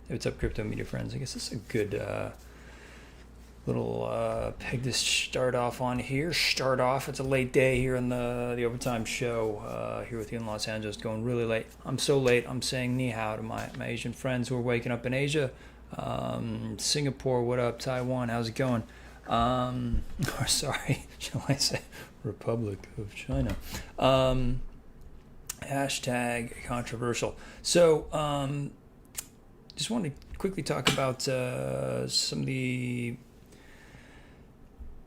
What's up, crypto media friends? I guess this is a good little peg to start off on here. It's a late day here in the overtime show here with you in Los Angeles, going really late. I'm so late, I'm saying ni hao to my Asian friends who are waking up in Asia. Singapore, what up? Taiwan, how's it going? Or sorry, shall I say Republic of China. Hashtag controversial. So, just wanted to quickly talk about some of the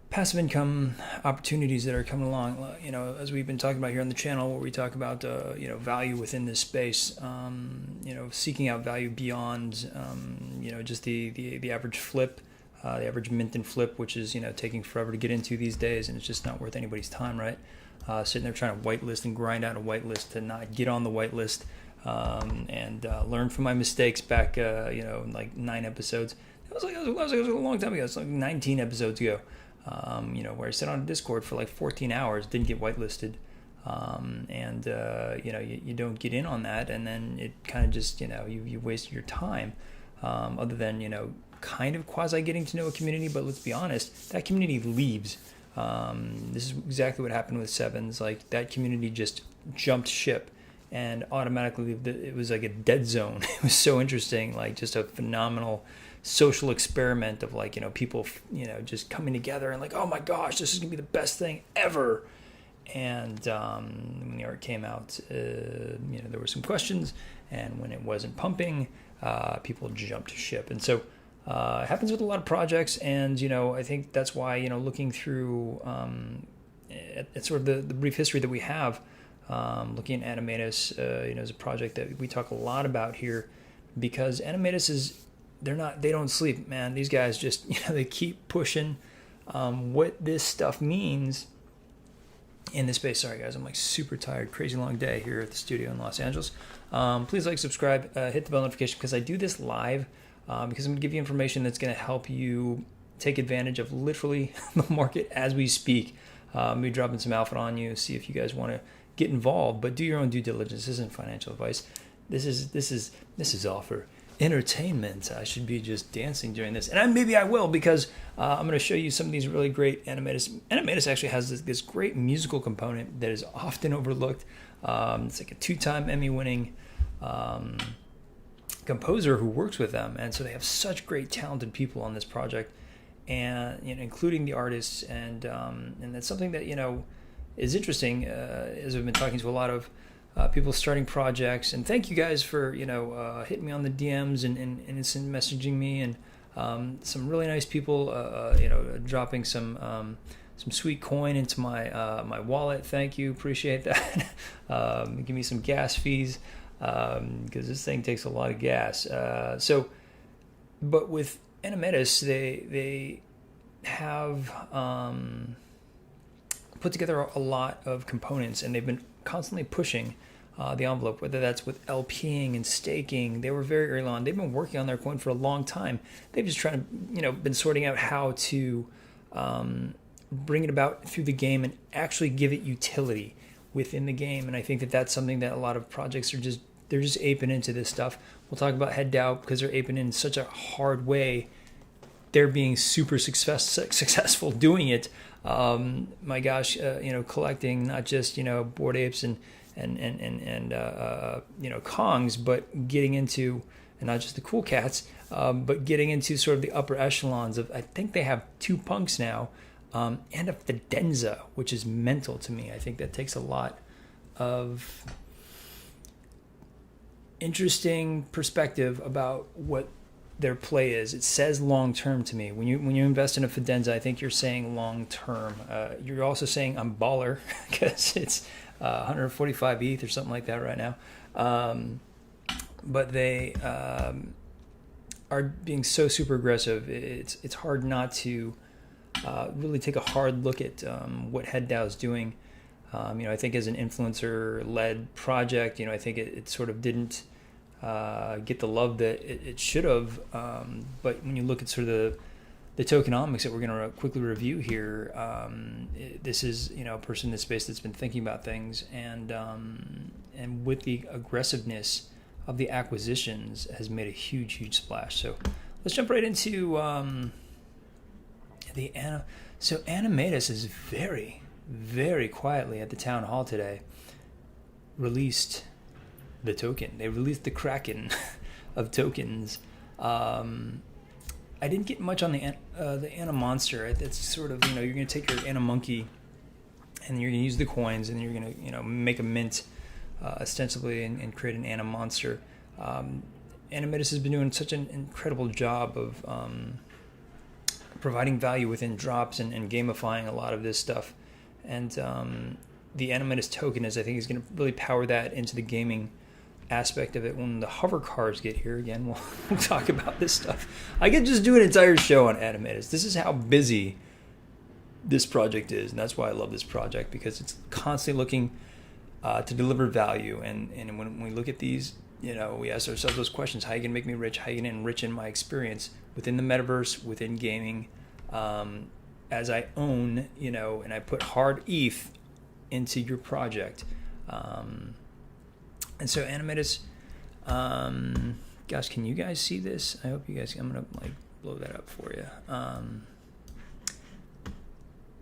passive income opportunities that are coming along. You know, as we've been talking about here on the channel, where we talk about value within this space. Seeking out value beyond just the average flip, the average mint and flip, which is taking forever to get into these days, and it's just not worth anybody's time, right? Sitting there trying to whitelist and grind out a whitelist to not get on the whitelist. And learn from my mistakes back, like 9 episodes. It was a long time ago. It's like 19 episodes ago. Where I sat on Discord for like 14 hours, didn't get whitelisted, you don't get in on that, and then it kind of just you wasted your time. Other than kind of quasi getting to know a community, but let's be honest, that community leaves. This is exactly what happened with Sevens. Like that community just jumped ship. And automatically, it was like a dead zone. It was so interesting, like just a phenomenal social experiment of people, just coming together and like, oh my gosh, this is gonna be the best thing ever. And when the art came out, there were some questions, and when it wasn't pumping, people jumped ship. And so it happens with a lot of projects, and I think that's why looking through at sort of the brief history that we have. Looking at Animatus, is a project that we talk a lot about here, because Animatus they don't sleep, man. These guys just, they keep pushing what this stuff means in this space. Sorry guys, I'm like super tired, crazy long day here at the studio in Los Angeles. Please like, subscribe, hit the bell notification, because I do this live, because I'm gonna give you information that's gonna help you take advantage of literally the market as we speak. I'll be dropping some alpha on you, see if you guys want to get involved, but do your own due diligence. This isn't financial advice. This is all for entertainment. I should be just dancing during this, and maybe I will, because I'm going to show you some of these really great Animatus. Animatus actually has this great musical component that is often overlooked. It's like a 2-time Emmy-winning composer who works with them, and so they have such great talented people on this project, and including the artists, and that's something that is interesting, as I've been talking to a lot of people starting projects. And thank you guys for hitting me on the DMs and instant messaging me, and some really nice people dropping some sweet coin into my wallet. Thank you, appreciate that. Give me some gas fees, because this thing takes a lot of gas. But with Animatus, they have put together a lot of components, and they've been constantly pushing the envelope, whether that's with LPing and staking. They were very early on. They've been working on their coin for a long time. They've just trying to, been sorting out how to bring it about through the game and actually give it utility within the game. And I think that that's something that a lot of projects they're just aping into this stuff. We'll talk about HeadDAO, because they're aping in such a hard way. They're being super successful doing it. My gosh, collecting not just Bored Apes and Kongs, but getting into, and not just the cool cats, but getting into sort of the upper echelons of. I think they have 2 punks now, and a Fidenza, which is mental to me. I think that takes a lot of interesting perspective about what their play is. It says long term to me. When you invest in a Fidenza, I think you're saying long term. You're also saying I'm baller, because it's 145 ETH or something like that right now. But they are being so super aggressive. It's hard not to really take a hard look at what HeadDAO is doing. I think as an influencer-led project, I think it sort of didn't get the love that it should have. But when you look at sort of the tokenomics that we're going to quickly review here, this is a person in this space that's been thinking about things, and with the aggressiveness of the acquisitions has made a huge splash. So let's jump right into So Animatus is very quietly at the town hall today released the token. They released the Kraken of tokens. I didn't get much on the Animonster. It's sort of, you're going to take your Animonkey and you're going to use the coins and you're going to, make a mint ostensibly and create an Animonster. Animatus has been doing such an incredible job of providing value within drops and gamifying a lot of this stuff. And the Animatus token is going to really power that into the gaming aspect of it. When the hover cars get here again, we'll talk about this stuff. I could just do an entire show on Animatus. This is how busy this project is, and that's why I love this project, because it's constantly looking to deliver value. And when we look at these, we ask ourselves those questions: how are you gonna make me rich? How are you gonna enrich in my experience within the metaverse, within gaming, as I own, and I put hard ETH into your project. And so Animatus, gosh, can you guys see this? I hope you guys, I'm going to blow that up for you.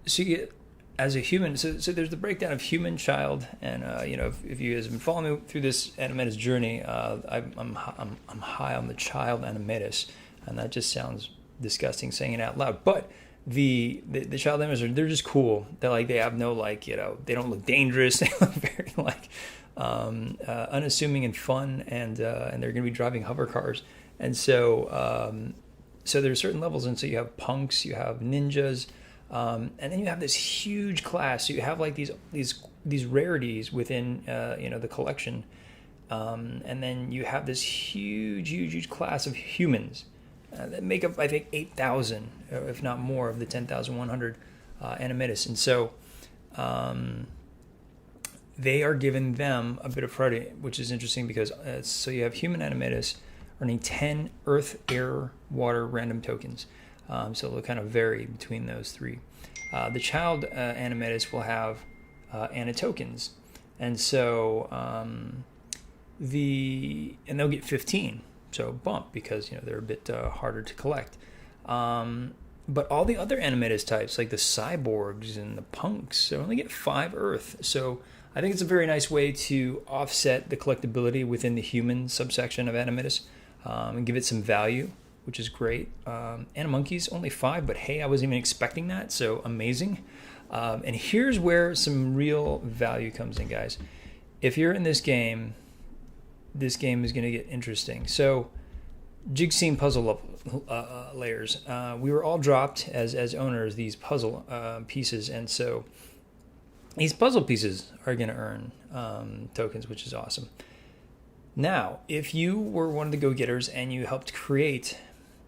So you get, as a human, so there's the breakdown of human, child, and, if you guys have been following me through this Animatus journey, I'm high on the child Animatus, and that just sounds disgusting saying it out loud, but the child Animatus, they're just cool. They're they have no, they don't look dangerous. They look very, unassuming and fun, and they're going to be driving hover cars. And so there's certain levels, and so you have punks, you have ninjas, and then you have this huge class. So you have these rarities within the collection, and then you have this huge class of humans that make up, I think, 8,000, if not more, of the 10,100 Animatus. And so they are giving them a bit of priority, which is interesting because so you have human Animatus earning 10 earth, air, water random tokens. So they'll kind of vary between those three. The child Animatus will have AniTokens, and so and they'll get 15. So bump, because they're a bit harder to collect. But all the other Animatus types, like the cyborgs and the punks, they only get 5 earth. So I think it's a very nice way to offset the collectability within the human subsection of Animatus, and give it some value, which is great. Animonkeys only 5, but hey, I wasn't even expecting that, so amazing. And here's where some real value comes in, guys. If you're in this game is going to get interesting. So jig scene puzzle layers. We were all dropped as owners these puzzle pieces, and so these puzzle pieces are going to earn tokens, which is awesome. Now, if you were one of the go-getters and you helped create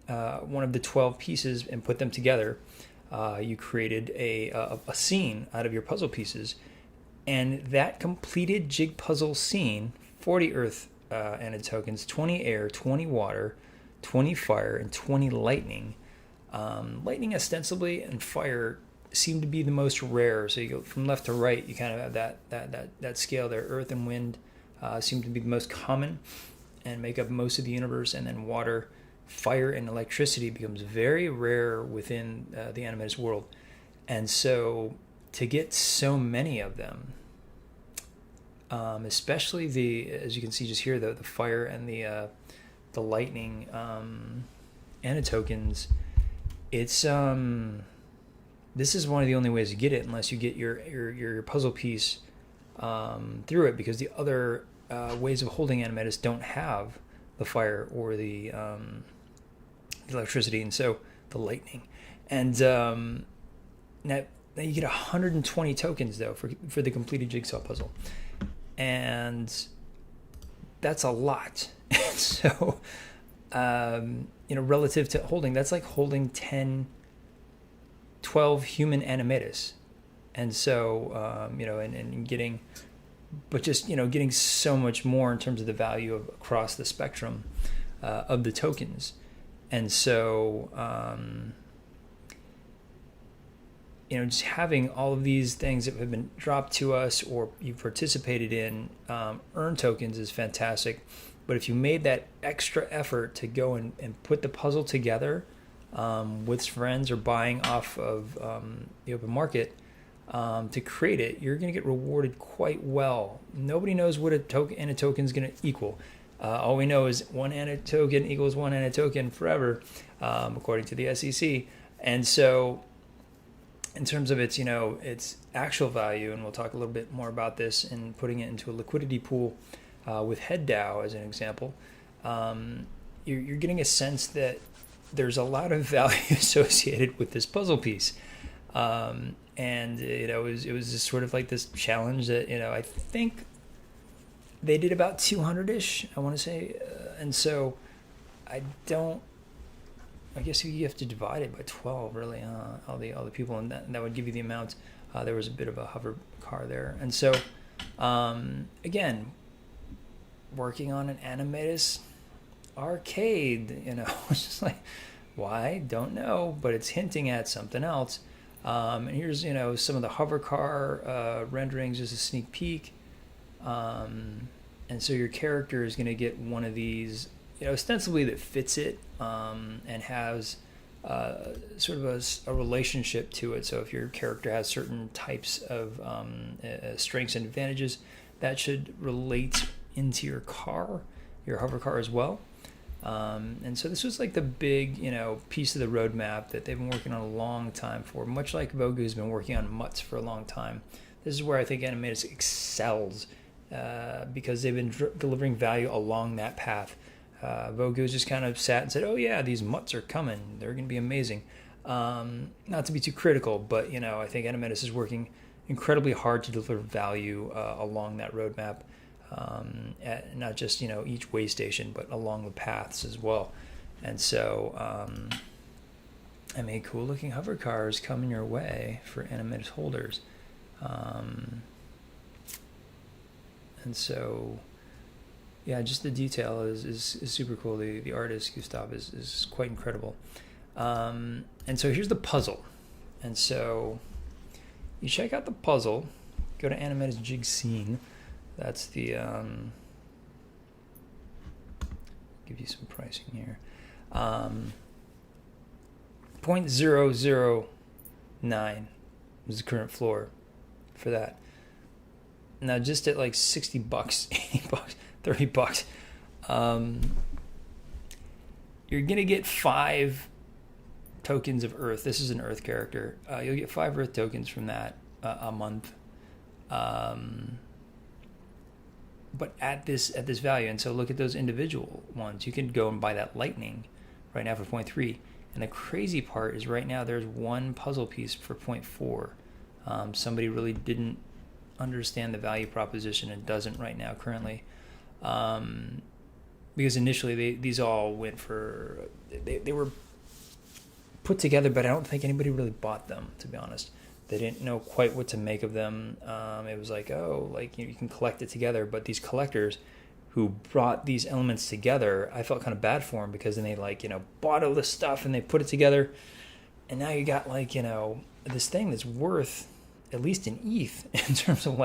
one of the 12 pieces and put them together, you created a scene out of your puzzle pieces, and that completed jig puzzle scene, 40 earth AniTokens, 20 air, 20 water, 20 fire, and 20 lightning. Lightning ostensibly and fire seem to be the most rare. So you go from left to right, you kind of have that scale there. Earth and wind seem to be the most common and make up most of the universe, and then water, fire, and electricity becomes very rare within the Animatus world. And so to get so many of them, especially as you can see just here, the fire and the lightning AniTokens, it's this is one of the only ways to get it, unless you get your puzzle piece through it, because the other ways of holding Animatus don't have the fire or the electricity, and so the lightning. And now you get 120 tokens though for the completed jigsaw puzzle, and that's a lot. So relative to holding, that's like holding 12 human Animatus. And so and getting, but just getting so much more in terms of the value of across the spectrum of the tokens. And so just having all of these things that have been dropped to us or you've participated in earn tokens is fantastic. But if you made that extra effort to go and put the puzzle together with friends or buying off of the open market to create it, you're going to get rewarded quite well. Nobody knows what AniToken is going to equal. All we know is one AniToken equals one AniToken forever, according to the SEC. And so in terms of its, its actual value, and we'll talk a little bit more about this in putting it into a liquidity pool with HeadDAO as an example, you're getting a sense that there's a lot of value associated with this puzzle piece. And it was just sort of like this challenge that, I think they did about 200-ish, I want to say. And so I guess you have to divide it by 12, really, all the people, and that would give you the amount. There was a bit of a hover car there. And so, again, working on an animatus arcade, it's just like, why? Don't know, but it's hinting at something else. And here's, some of the hover car renderings, just a sneak peek. And so your character is going to get one of these, ostensibly that fits it and has sort of a relationship to it. So if your character has certain types of strengths and advantages, that should relate into your hover car as well. And so this was like the big, piece of the roadmap that they've been working on a long time for, much like Vogu's been working on MUTs for a long time. This is where I think Animatus excels because they've been delivering value along that path. Vogu's just kind of sat and said, oh yeah, these MUTs are coming. They're going to be amazing. Not to be too critical, but, I think Animatus is working incredibly hard to deliver value along that roadmap. At not just each way station, but along the paths as well. And so cool looking hover cars coming your way for Animatus holders. And so just the detail is super cool. The artist Gustav is quite incredible. And so here's the puzzle. And so you check out the puzzle, go to Animatus Jig Scene. That's the give you some pricing here. 0.009 is the current floor for that. Now just at like $60, $80, $30, you're gonna get 5 tokens of Earth. This is an Earth character. You'll get 5 Earth tokens from that a month. But at this value, and so look at those individual ones. You can go and buy that lightning right now for 0.3. And the crazy part is right now there's one puzzle piece for 0.4. Somebody really didn't understand the value proposition and doesn't right now currently. Because initially these all went for, they were put together, but I don't think anybody really bought them, to be honest. They didn't know quite what to make of them. It was like, you can collect it together. But these collectors who brought these elements together, I felt kind of bad for them because then they bought all this stuff and they put it together. And now you got this thing that's worth at least an ETH in terms of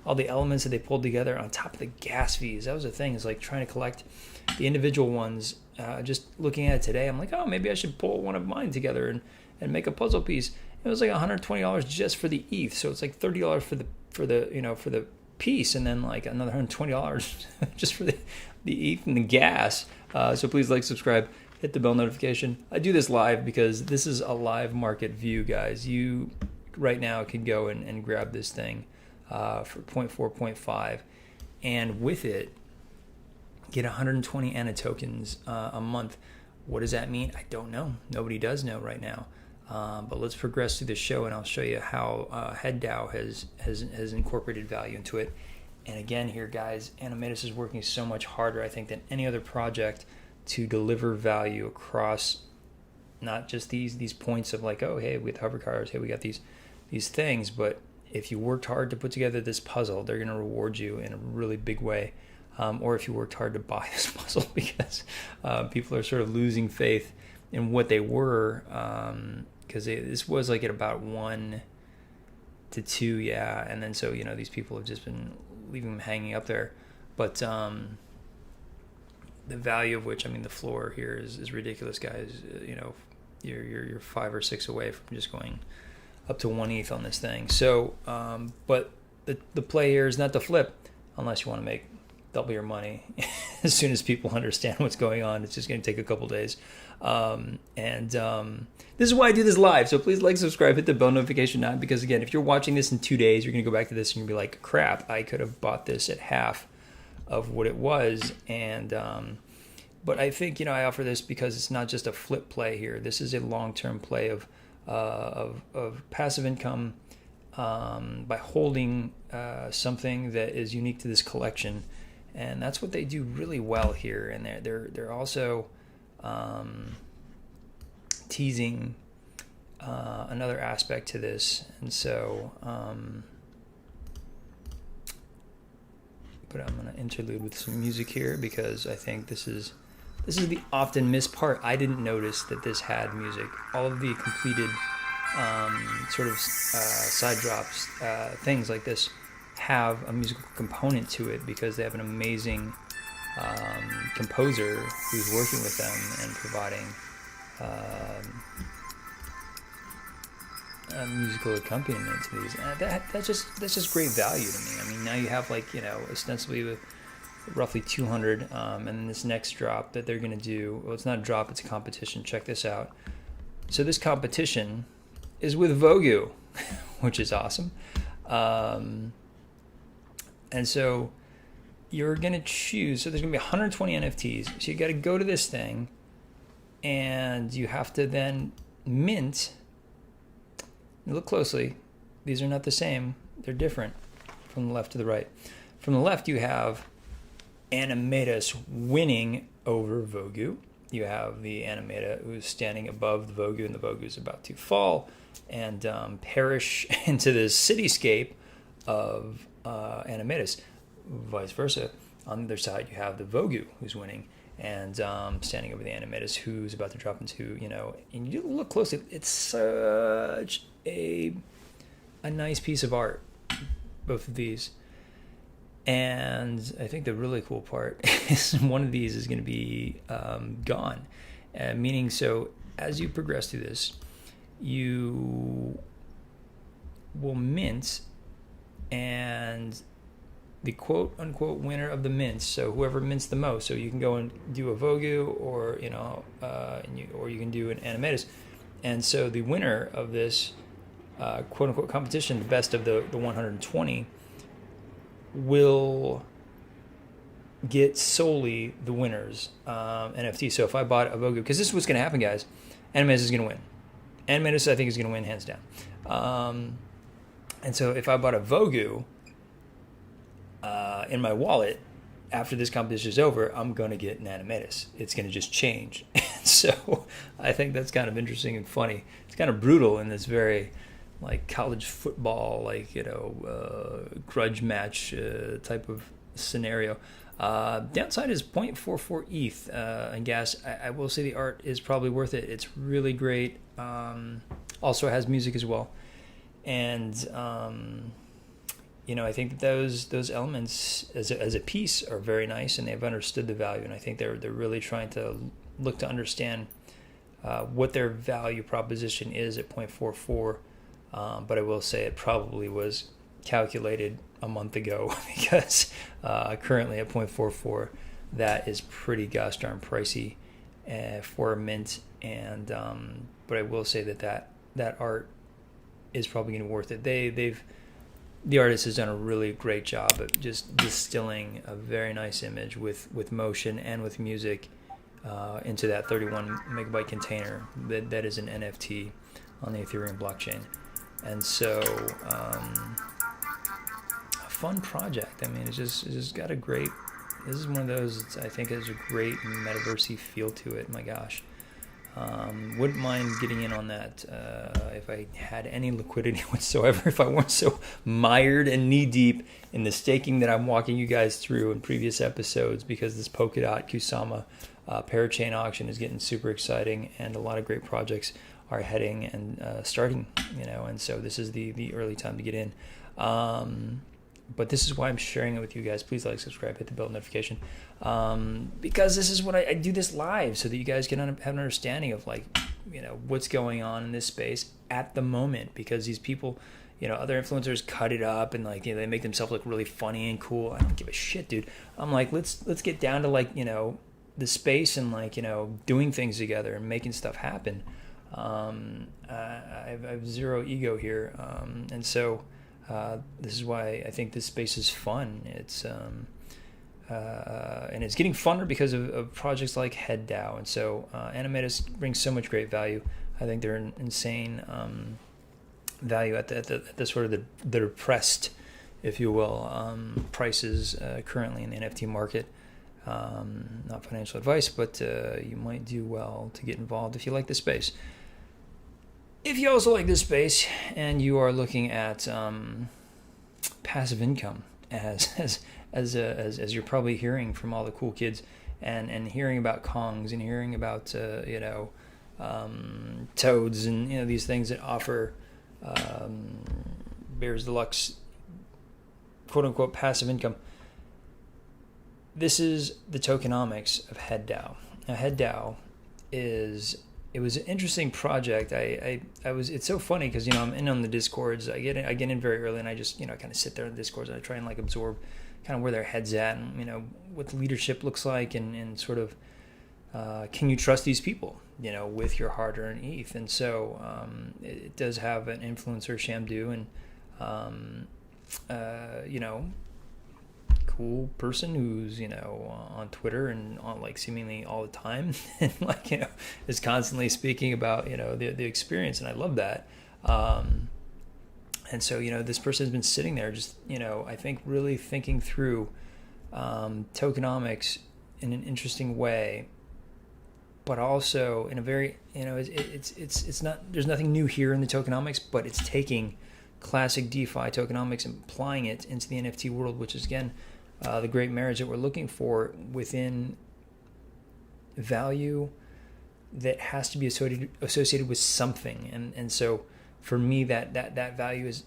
all the elements that they pulled together on top of the gas fees. That was the thing, is trying to collect the individual ones. Just looking at it today, I'm like, oh, maybe I should pull one of mine together and make a puzzle piece. It was like $120 just for the ETH, so it's like $30 for the for the piece, and then like another $120 just for the ETH and the gas. So please subscribe, hit the bell notification. I do this live because this is a live market view, guys. You right now can go and grab this thing for 0.4, 0.5, and with it get 120 AniTokens a month. What does that mean? I don't know. Nobody does know right now. But let's progress through the show, and I'll show you how HeadDAO has incorporated value into it. And again, here, guys, Animatus is working so much harder, I think, than any other project to deliver value across not just these points of oh, hey, we got hover cars, hey, we got these things, but if you worked hard to put together this puzzle, they're going to reward you in a really big way. Or if you worked hard to buy this puzzle, because people are sort of losing faith in what they were, because this was at about 1 to 2, yeah, and then so these people have just been leaving them hanging up there. But the value of which, I mean, the floor here is ridiculous, guys. You're 5 or 6 away from just going up to 1 ETH on this thing. So, but the play here is not to flip unless you want to make double your money as soon as people understand what's going on. It's just going to take a couple days. This is why I do this live. So please like, subscribe, hit the bell notification knob, because again, if you're watching this in 2 days, you're going to go back to this and you'll be like, crap, I could have bought this at half of what it was. But I think, I offer this because it's not just a flip play here. This is a long-term play of passive income by holding something that is unique to this collection. And that's what they do really well here. And they're also teasing another aspect to this. And so, but I'm going to interlude with some music here because I think this is the often missed part. I didn't notice that this had music. All of the completed side drops, things like this, have a musical component to it because they have an amazing composer who's working with them and providing a musical accompaniment to these. That's just great value to me. I mean, now you have ostensibly with roughly 200, and then this next drop that they're going to do. Well, it's not a drop; it's a competition. Check this out. So this competition is with Vogu, which is awesome. And so you're going to choose, so there's going to be 120 NFTs. So you got to go to this thing and you have to then mint. Look closely. These are not the same. They're different from the left to the right. From the left, you have Animatus winning over Vogu. You have the Animata who's standing above the Vogu, and the Vogu is about to fall and perish into this cityscape of Animatus. Vice versa. On the other side, you have the Vogu who's winning and standing over the Animatus who's about to drop into, and you look closely. It's such a nice piece of art, both of these. And I think the really cool part is one of these is going to be gone. Meaning, so as you progress through this, you will mint, and the quote unquote winner of the mints, so whoever mints the most, so you can go and do a Vogu or or you can do an Animatus, and so the winner of this quote unquote competition, the best of the 120, will get solely the winner's NFT. So if I bought a Vogu, because this is what's going to happen, guys, Animatus is going to win. Animatus, I think, is going to win hands down. And so if I bought a Vogu in my wallet, after this competition is over, I'm going to get an Animatus. It's going to just change. So I think that's kind of interesting and funny. It's kind of brutal in this very college football, grudge match type of scenario. Downside is 0.44 ETH and gas. I will say the art is probably worth it. It's really great. Also has music as well. And I think that those elements as a piece are very nice, and they've understood the value. And I think they're really trying to look to understand what their value proposition is at 0.44. But I will say it probably was calculated a month ago because currently at 0.44, that is pretty gosh darn pricey for a mint. And but I will say that art is probably going to be worth it. The artist has done a really great job at just distilling a very nice image with motion and with music into that 31 megabyte container that is an NFT on the Ethereum blockchain. And so, a fun project. I mean, it's just got a great. This is one of those I think has a great metaversey feel to it. My gosh, wouldn't mind getting in on that if I had any liquidity whatsoever. If I weren't so mired and knee deep in the staking that I'm walking you guys through in previous episodes, because this Polkadot Kusama parachain auction is getting super exciting, and a lot of great projects are heading and starting, and so this is the early time to get in. But this is why I'm sharing it with you guys. Please like, subscribe, hit the bell notification, because this is what I do this live so that you guys can have an understanding of like, what's going on in this space at the moment. Because these people, other influencers cut it up and like, they make themselves look really funny and cool. I don't give a shit, dude. I'm like, let's get down to like, the space and like, doing things together and making stuff happen. I have zero ego here, and so. This is why I think this space is fun. It's and it's getting funner because of projects like HeadDAO, and so Animetis brings so much great value. I think they're an insane value at the sort of the depressed, if you will, prices currently in the NFT market. Not financial advice, but you might do well to get involved if you like this space. If you also like this space and you are looking at passive income, as you're probably hearing from all the cool kids, and hearing about Kongs and hearing about toads and these things that offer Bears Deluxe quote unquote passive income. This is the tokenomics of HeadDAO. Now HeadDAO it was an interesting project. It's so funny because I'm in on the Discords. I get in very early, and I just kind of sit there in the Discords and I try and like absorb kind of where their heads at, and what the leadership looks like, and sort of can you trust these people with your hard-earned ETH. And so it does have an influencer Shamdu, and cool person who's on Twitter and on like seemingly all the time and like is constantly speaking about the experience, and I love that. And so this person has been sitting there just I think really thinking through tokenomics in an interesting way, but also in a very it's not, there's nothing new here in the tokenomics, but it's taking classic DeFi tokenomics and applying it into the NFT world, which is again the great marriage that we're looking for within value that has to be associated with something. And so for me, that value is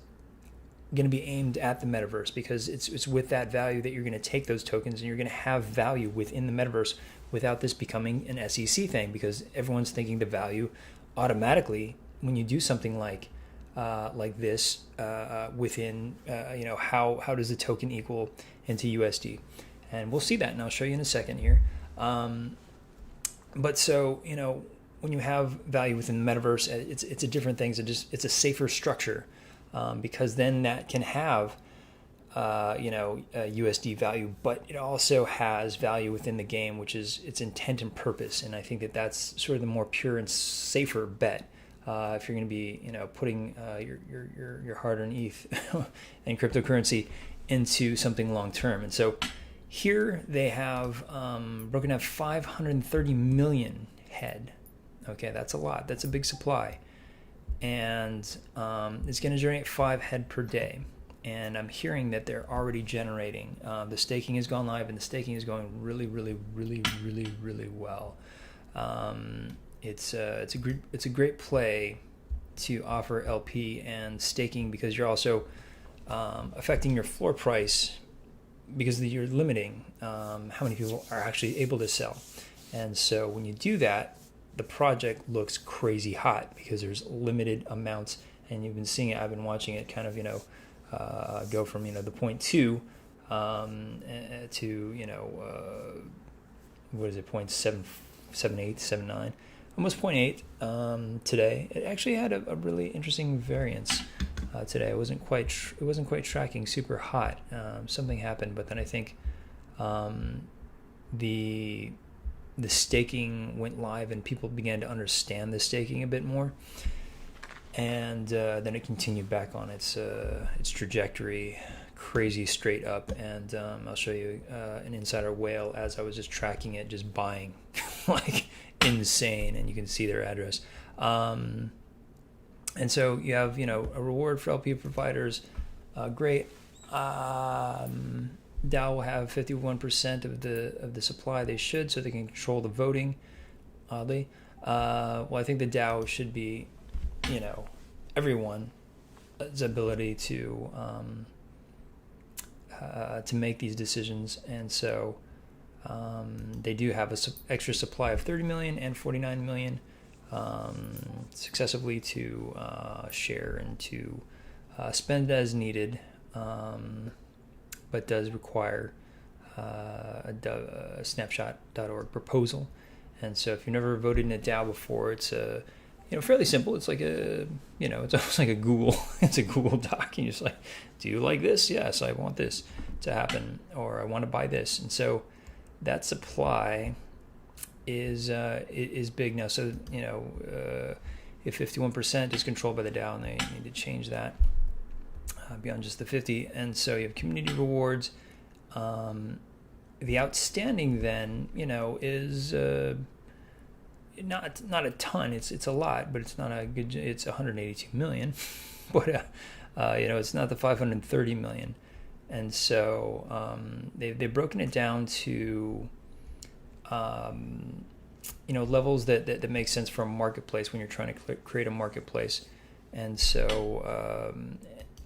going to be aimed at the metaverse, because it's with that value that you're going to take those tokens and you're going to have value within the metaverse without this becoming an SEC thing, because everyone's thinking the value automatically when you do something like this within how does the token equal into USD, and we'll see that, and I'll show you in a second here. But so when you have value within the metaverse, it's a different thing. It's a safer structure, because then that can have USD value, but it also has value within the game, which is its intent and purpose. And I think that's sort of the more pure and safer bet. If you're going to be, putting your hard-earned ETH and cryptocurrency into something long-term. And so here they have broken down 530 million head. Okay, that's a lot. That's a big supply. And it's going to generate 5 head per day. And I'm hearing that they're already generating. The staking has gone live, and the staking is going really, really, really, really, really well. It's a great play to offer LP and staking, because you're also affecting your floor price, because you're limiting how many people are actually able to sell. And so when you do that, the project looks crazy hot because there's limited amounts, and you've been seeing it. I've been watching it kind of go from the 0.2 to what is it, 0.778, 79, almost 0.8 today. It actually had a really interesting variance today. It wasn't quite tracking super hot. Something happened, but then I think the staking went live and people began to understand the staking a bit more, and then it continued back on its trajectory, crazy straight up. And I'll show you an insider whale as I was just tracking it, just buying like insane, and you can see their address. And so you have a reward for LP providers. Great. DAO will have 51% of the supply. They should, so they can control the voting. Oddly, well, I think the DAO should be, everyone's ability to to make these decisions. And so they do have an extra supply of 30 million and 49 million successively to share and to spend as needed, but does require a snapshot.org proposal. And so if you've never voted in a DAO before, it's fairly simple. It's like it's almost like a Google. It's a Google Doc. And you're just like, do you like this? Yes, I want this to happen, or I want to buy this. And so that supply is big now. So if 51% is controlled by the DAO, and they need to change that beyond just the 50. And so you have community rewards. The outstanding then, is not a ton. It's a lot, but it's not a good. It's 182 million, but it's not the 530 million. And so they've broken it down to levels that make sense for a marketplace when you're trying to create a marketplace. And so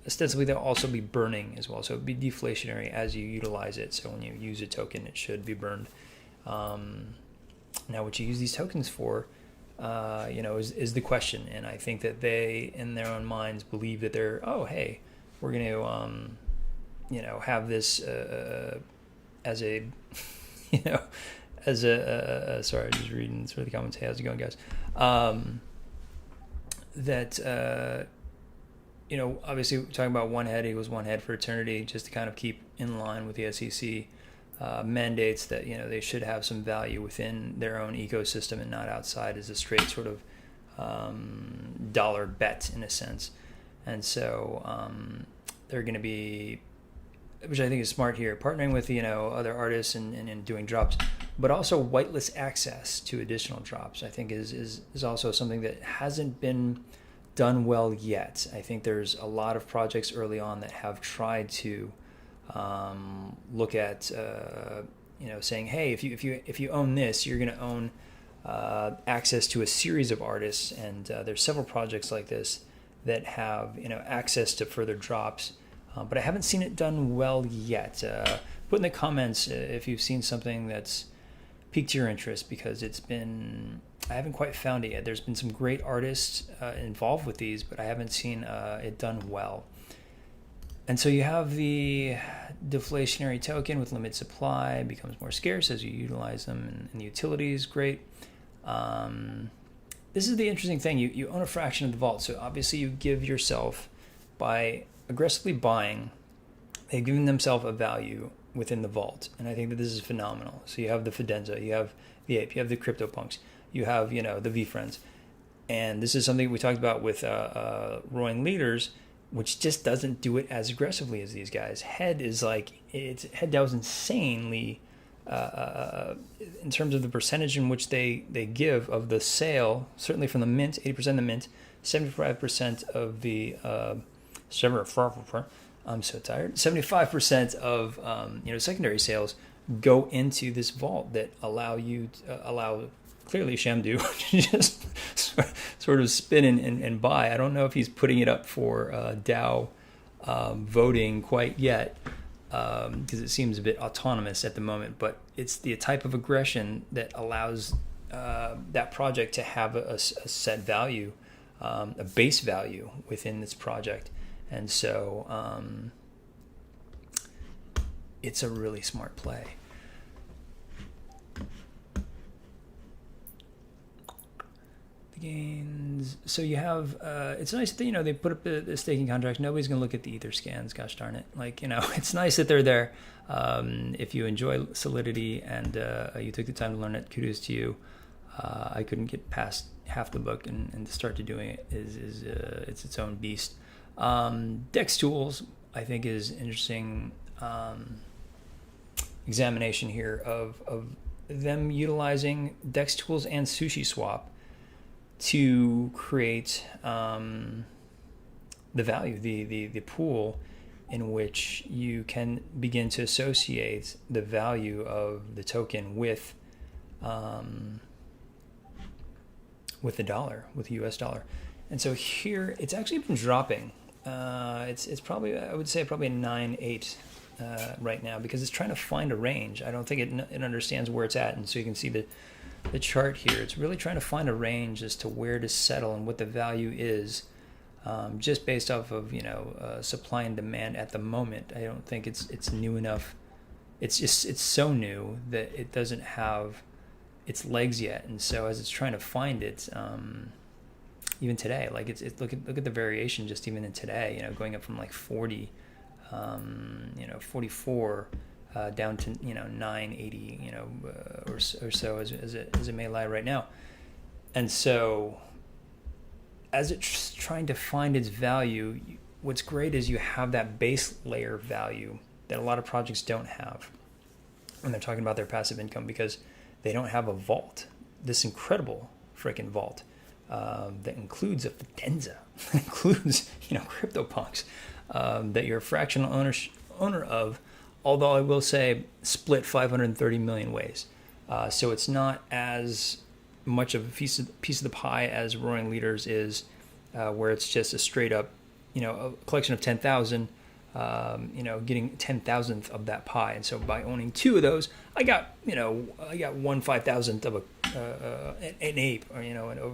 ostensibly they'll also be burning as well, so it'll be deflationary as you utilize it. So when you use a token, it should be burned. Now what you use these tokens for is the question. And I think that they in their own minds believe that we're going to have this as a sorry, I'm just reading through the comments. Hey, how's it going, guys? Obviously talking about one head equals one head for eternity, just to kind of keep in line with the SEC mandates that they should have some value within their own ecosystem and not outside as a straight sort of dollar bet in a sense. And so they're going to be, which I think is smart here, partnering with other artists and doing drops, but also whitelist access to additional drops. I think is also something that hasn't been done well yet. I think there's a lot of projects early on that have tried to look at saying, hey, if you own this, you're going to own access to a series of artists, and there's several projects like this that have access to further drops. But I haven't seen it done well yet. Put in the comments if you've seen something that's piqued your interest, because I haven't quite found it yet. There's been some great artists involved with these, but I haven't seen it done well. And so you have the deflationary token with limited supply, becomes more scarce as you utilize them, and the utility is great. This is the interesting thing. You own a fraction of the vault, so obviously you give yourself, by aggressively buying, they've given themselves a value within the vault, and I think that this is phenomenal. So you have the Fidenza, you have the Ape, you have the CryptoPunks, you have the VFriends, and this is something we talked about with Roaring Leaders, which just doesn't do it as aggressively as these guys. Head DAO is insanely in terms of the percentage in which they give of the sale, certainly from the mint, 80% of the mint, 75% of the I'm so tired. 75% of secondary sales go into this vault that allow clearly Shamdu to just sort of spin and buy. I don't know if he's putting it up for DAO voting quite yet, because it seems a bit autonomous at the moment. But it's the type of aggression that allows that project to have a set value, a base value within this project. And so it's a really smart play. The gains. So you have, it's nice that, they put up the staking contract. Nobody's going to look at the Ether scans. Gosh darn it. It's nice that they're there. If you enjoy Solidity and you took the time to learn it, kudos to you. I couldn't get past half the book, and to start to doing it is it's its own beast. Dex tools, I think, is interesting examination here of them utilizing Dex tools and SushiSwap to create the value, the pool in which you can begin to associate the value of the token with the dollar, with the US dollar. And so here it's actually been dropping. It's probably, I would say, probably a 9.8 right now because it's trying to find a range. I don't think it understands where it's at, and so you can see the chart here. It's really trying to find a range as to where to settle and what the value is, just based off of supply and demand at the moment. I don't think it's new enough. It's so new that it doesn't have its legs yet, and so as it's trying to find it, even today, like look at the variation just even in today, going up from like 40, 44 down to 980, or so as it may lie right now, and so as it's trying to find its value, what's great is you have that base layer value that a lot of projects don't have when they're talking about their passive income, because they don't have a vault, this incredible freaking vault that includes a Fidenza, that includes CryptoPunks, that you're a fractional owner of, although I will say split 530 million ways. So it's not as much of a piece of the pie as Roaring Leaders is, where it's just a straight up, a collection of 10,000, getting 10,000th of that pie. And so by owning two of those, I got 1/5,000th of an ape, or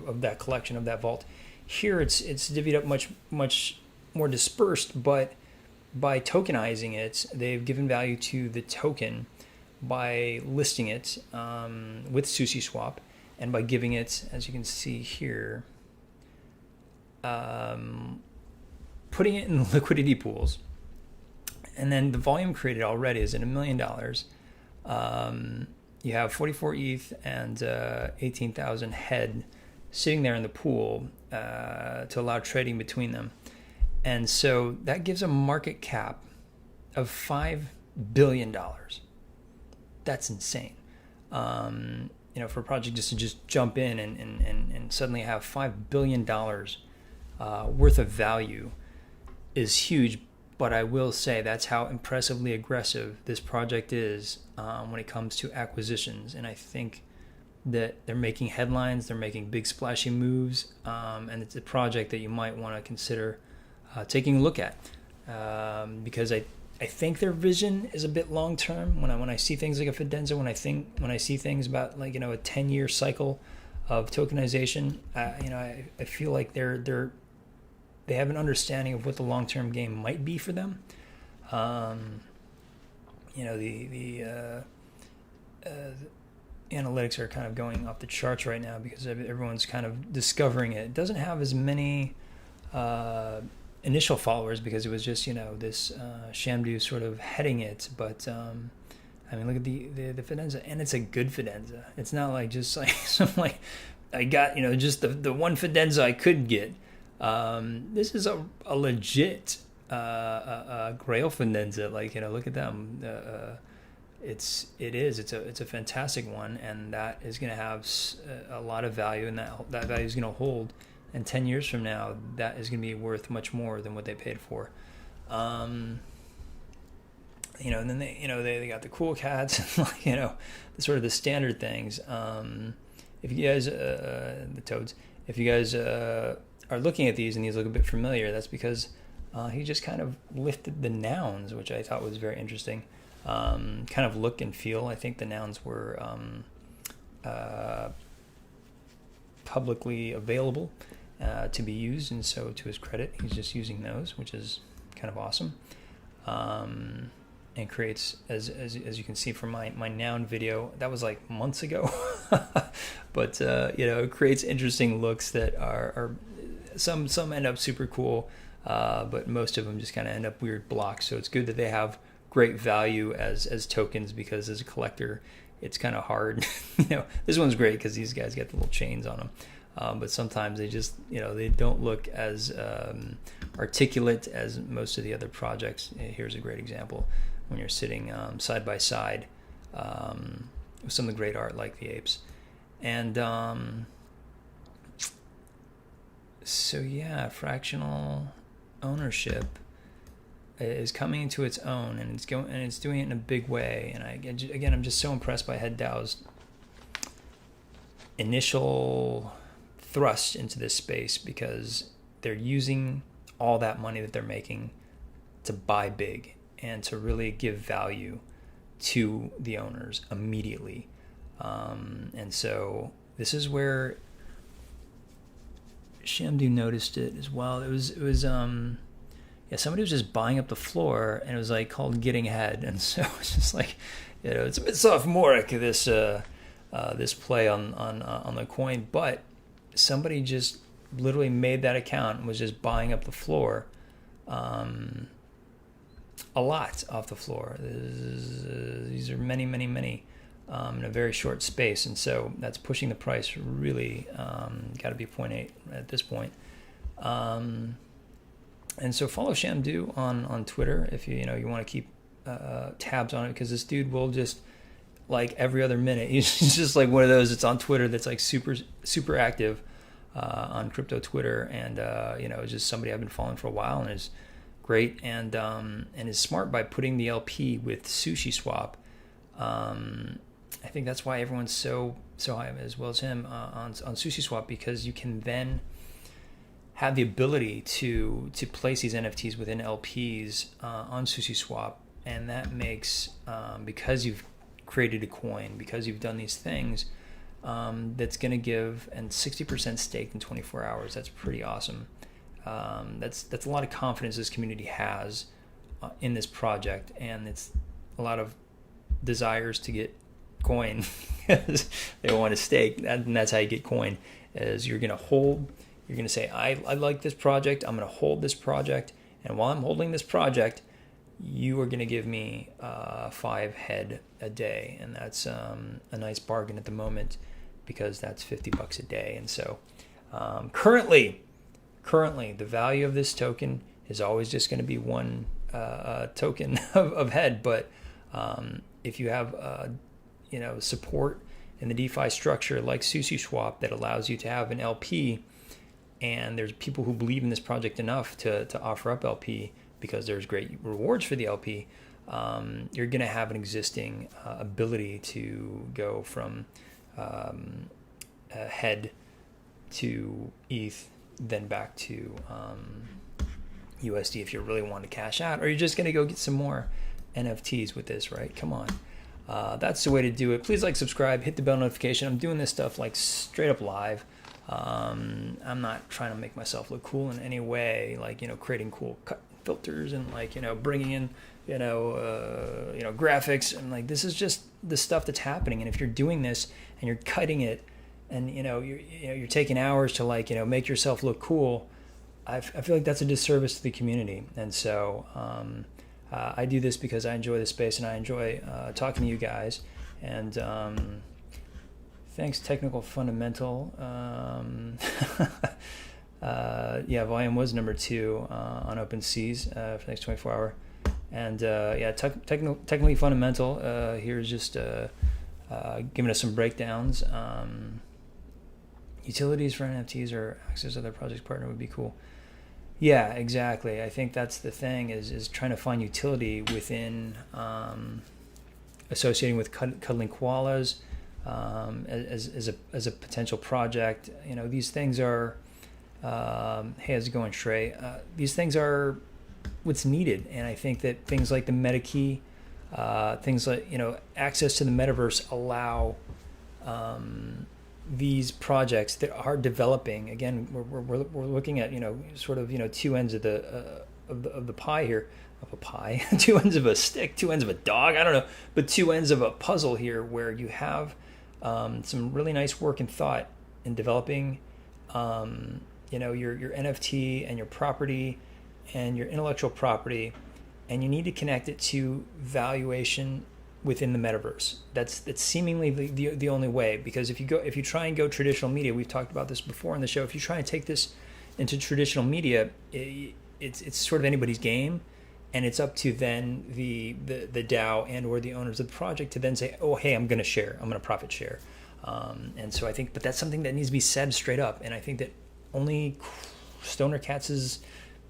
of that collection of that vault. Here it's divvied up much more dispersed, but by tokenizing it, they've given value to the token by listing it with SushiSwap, and by giving it, as you can see here, putting it in liquidity pools. And then the volume created already is at $1 million. You have 44 ETH and 18,000 head sitting there in the pool to allow trading between them. And so that gives a market cap of $5 billion. That's insane. For a project just jump in and suddenly have $5 billion worth of value is huge. But I will say that's how impressively aggressive this project is when it comes to acquisitions. And I think that they're making headlines, they're making big splashy moves, and it's a project that you might want to consider taking a look at, because I think their vision is a bit long term. When I see things like a Fidenza, when I see things about like a 10-year cycle of tokenization, I feel like they have an understanding of what the long-term game might be for them. The analytics are kind of going off the charts right now because everyone's kind of discovering it. It doesn't have as many initial followers because it was just this Shamdu sort of heading it. But look at the Fidenza, and it's a good Fidenza. It's not like just like some like I got just the one Fidenza I could get. This is a legit Grail Fidenza. Look at them. It's a fantastic one, and that is going to have a lot of value, and that value is going to hold. And 10 years from now, that is going to be worth much more than what they paid for. And then they got the cool cats, the sort of the standard things. If you guys the toads, if you guys are looking at these and these look a bit familiar, that's because he just kind of lifted the nouns, which I thought was very interesting. Kind of look and feel. I think the nouns were publicly available to be used, and so to his credit, he's just using those, which is kind of awesome. And creates, as you can see from my noun video, that was like months ago, but it creates interesting looks that are some end up super cool, but most of them just kind of end up weird blocks. So it's good that they have great value as tokens, because as a collector, it's kind of hard. This one's great because these guys get the little chains on them. But sometimes they just, they don't look as articulate as most of the other projects. Here's a great example when you're sitting side by side with some of the great art like the apes. And fractional ownership is coming into its own, and it's doing it in a big way. And I'm just so impressed by HeadDAO's initial thrust into this space, because they're using all that money that they're making to buy big. and to really give value to the owners immediately. And so this is where Shamdu noticed it as well. It was somebody was just buying up the floor, and it was like called getting ahead. And so it's just like, it's a bit sophomoric, this play on the coin, but somebody just literally made that account and was just buying up the floor, a lot off the floor. These are many in a very short space, and so that's pushing the price really. Got to be 0.8 at this point. And so follow Shamdu on Twitter if you want to keep tabs on it, because this dude will just, like, every other minute, he's just like one of those that's on Twitter that's like super active on crypto Twitter, and it's just somebody I've been following for a while, and is great, and is smart by putting the LP with SushiSwap. I think that's why everyone's so high, as well as him, on SushiSwap, because you can then have the ability to place these NFTs within LPs on SushiSwap, and that makes, because you've created a coin, because you've done these things, that's going to give, and 60% staked in 24 hours. That's pretty awesome. That's a lot of confidence this community has in this project, and it's a lot of desires to get coin. They want to stake, and that's how you get coin. Is you're going to say, I like this project, I'm going to hold this project, and while I'm holding this project, you are going to give me 5 head a day, and that's a nice bargain at the moment, because that's $50 a day. And so currently the value of this token is always just going to be one token of head, but if you have support in the DeFi structure like SushiSwap that allows you to have an LP, and there's people who believe in this project enough to offer up LP because there's great rewards for the LP, you're going to have an existing ability to go from head to ETH, then back to USD if you really want to cash out, or you're just going to go get some more NFTs with this, right? Come on. That's the way to do it. Please like, subscribe, hit the bell notification. I'm doing this stuff like straight up live. I'm not trying to make myself look cool in any way, like, creating cool cut filters and bringing in, graphics, and like, this is just the stuff that's happening. And if you're doing this and you're cutting it, and you're taking hours to make yourself look cool, I feel like that's a disservice to the community. And so I do this because I enjoy the space, and I enjoy talking to you guys. And thanks, Technical Fundamental. Volume was number 2 on OpenSeas for the next 24 hour. And Technically Fundamental here's just giving us some breakdowns. Utilities for NFTs or access to their project partner would be cool. Yeah, exactly. I think that's the thing, is trying to find utility within associating with cuddling koalas as a potential project. These things are, hey, how's it going, Shrey? These things are what's needed, and I think that things like the MetaKey, things like access to the metaverse allow these projects that are developing. Again, we're looking at sort of two ends of the pie here, of a pie, 2 ends of a stick, 2 ends of a dog. I don't know, but 2 ends of a puzzle here, where you have some really nice work and thought in developing your NFT and your property and your intellectual property, and you need to connect it to valuation within the metaverse. That's seemingly the only way, because if you try and go traditional media, we've talked about this before in the show, if you try and take this into traditional media, it's sort of anybody's game, and it's up to then the DAO and or the owners of the project to then say, oh, hey, I'm going to profit share. And so I think, but that's something that needs to be said straight up, and I think that only Stoner Cats has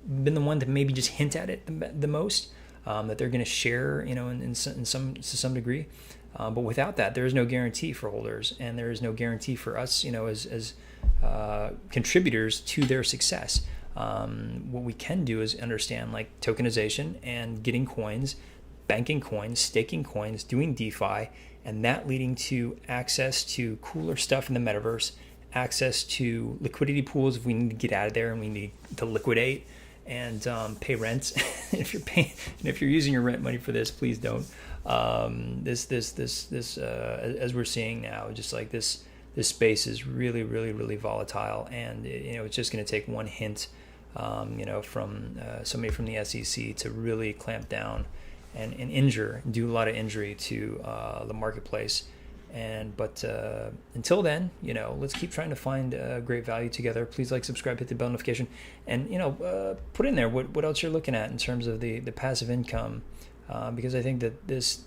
been the one to maybe just hint at it the most. That they're going to share, in some to some degree, but without that, there is no guarantee for holders, and there is no guarantee for us, as contributors to their success. what we can do is understand like tokenization and getting coins, banking coins, staking coins, doing DeFi, and that leading to access to cooler stuff in the metaverse, access to liquidity pools if we need to get out of there and we need to liquidate and pay rent. If you're using your rent money for this, please don't. As we're seeing now, just like this space is really, really, really volatile, and it's just going to take one hint, from somebody from the SEC to really clamp down and do a lot of injury to the marketplace. But until then, let's keep trying to find great value together. Please like, subscribe, hit the bell notification, and put in there what else you're looking at in terms of the passive income, because I think that this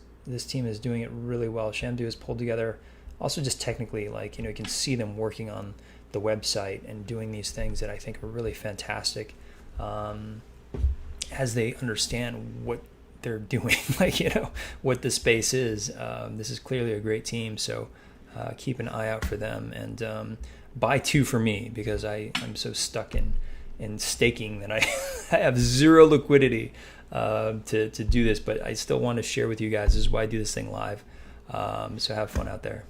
team is doing it really well. Shamdu has pulled together, also just technically, like you can see them working on the website and doing these things that I think are really fantastic, as they understand what they're doing, what the space is. This is clearly a great team, so keep an eye out for them, and buy 2 for me, because I'm so stuck in staking that I have zero liquidity to do this, but I still want to share with you guys. This is why I do this thing live, so have fun out there.